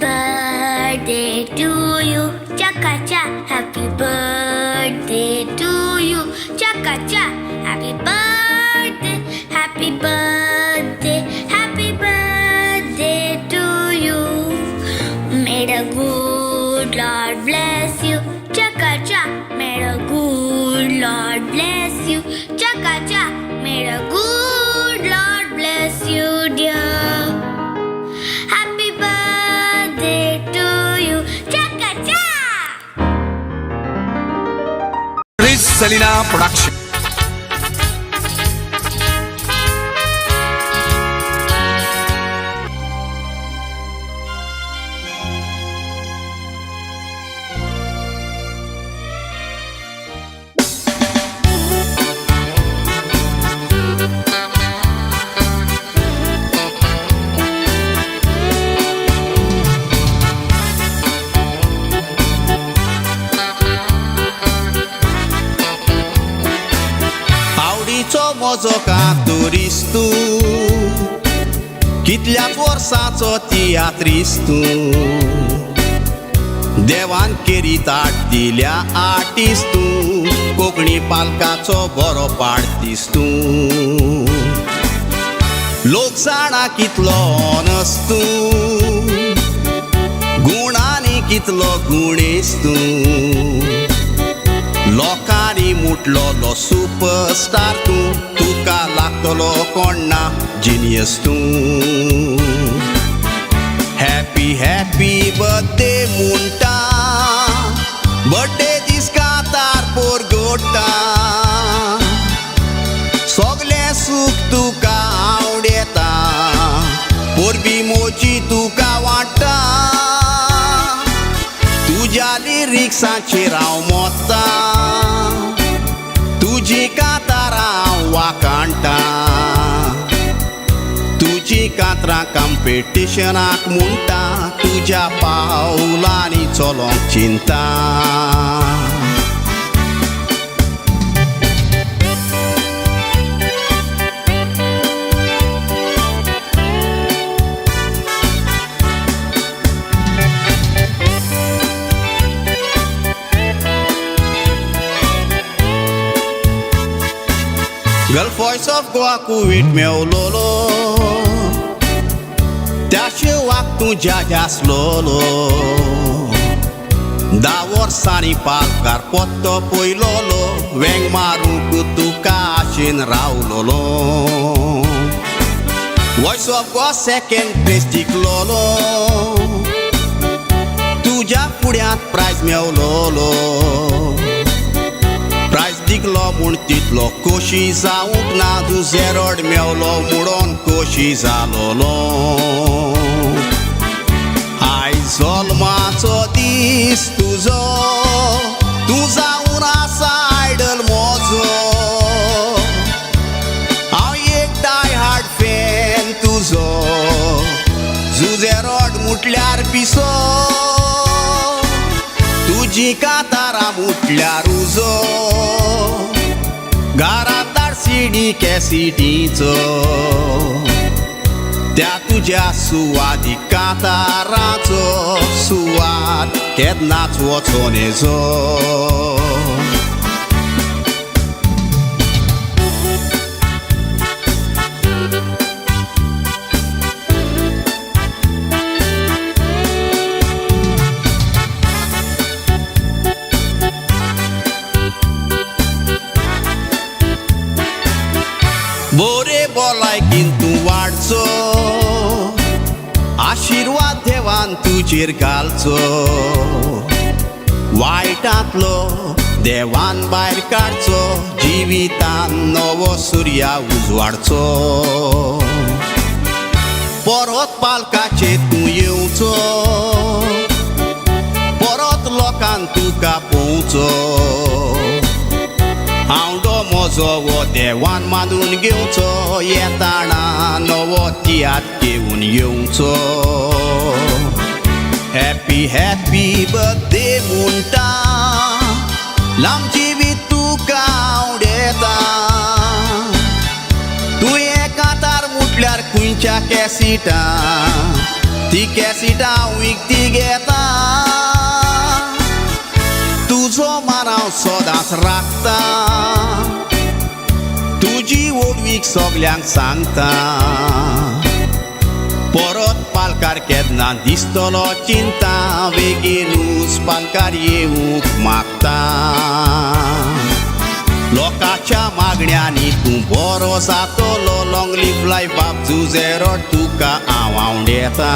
birthday to you, Chaka-cha. Happy birthday to you, Chaka-cha. Happy birthday, happy birthday, happy birthday to you. May the good Lord bless you, Chaka-cha. May the good Lord bless you, Chaka-cha. May the good Lord bless you, dear. Happy birthday to you, Chaka-cha. Selena Production. म्हजो कातुरिस्तू कितल्याच वर्साचो तियात्रिस्तू देवान केरी ताट दिल्या आर्टिस्तू कोंकणी पालकाचो बरो पाडतिस्तू लोक जाणा कितलो ऑनस्तू गुणांनी कितलो गुणेस्तू लोकांनी मुटलोलो सुपरस्टार तूं तुका लागतलो कोण ना जिनियस तूं हॅपी हॅपी बर्थडे म्हणटा बर्थडे दीस कांतार पोरगोडटा सगलें सूख तुका आवडेता पोरबी मोची तुका वाडटा तुज्या लिरिक्सांचेर हांव मोत्ता तुजी कांतारां हांव वाकाणटा तुजी कांतरां कॉम्पिटिशनाक म्हणटा तुज्या पावलांनी चलोंक चिंता Girl voice of Goa kuit meololo त्या शिवाक तूं जास्लोलो 10 वर्सांनी पालकार पत्तो पयलोलो वेंग मारूंक तुका आशेन रावलोलो वॉयस ऑफ गॉ सेकंड प्लेस जिखलोलो तुज्या फुड्यांत प्रायज मेवलोलो प्रायज जिखलो म्हूण तितलो खोशी जावंक ना तूं झेरोड मेवलो म्हणून खोशी जालोलो आयज जल्माचो दीस तुजो तूं जावन आसा आयडल म्हजो हांव एक डाय हार्ड फॅन तुजो झेरोड म्हटल्यार पिसो तुजी कांतारां म्हटल्यार उजो घरांत सीडी कॅसिटीचो त्या तुज्या सुवादी कांतारांचो सुवाद केन्नाच वचो नजो बोरे भलायकीन तूं वाडचो आशिर्वाद देवान तुजेर घालचो वायटांतलो देवान भायर काडचो जिवितान नवो सुर्या उजवाडचो परत पालकाचेर तूं येवचो परत लोकांक तुका पोवचो हांवडो म्हजो वो देवान मानून घेवचो येताना नवो तियात्र घेवन येवचो हॅपी हॅपी बर्थडे म्हणटा लांब जिवीत तुका आवडेता तुवें कांतार म्हटल्यार खंयच्या कॅसिटां ती कॅसीट हांव विकती घेता तुजो मान हांव सदांच राखता तुजी ओडवीक सगल्यांक सांगता परत पालकार केन्ना दिसतलो चिंता बेगीनूच पालकार येवंक मागता लोकांच्या मागण्यांनी तूं बरो जातलो लॉंग लीव लायफ बाबजू झेरो तुका हांव येता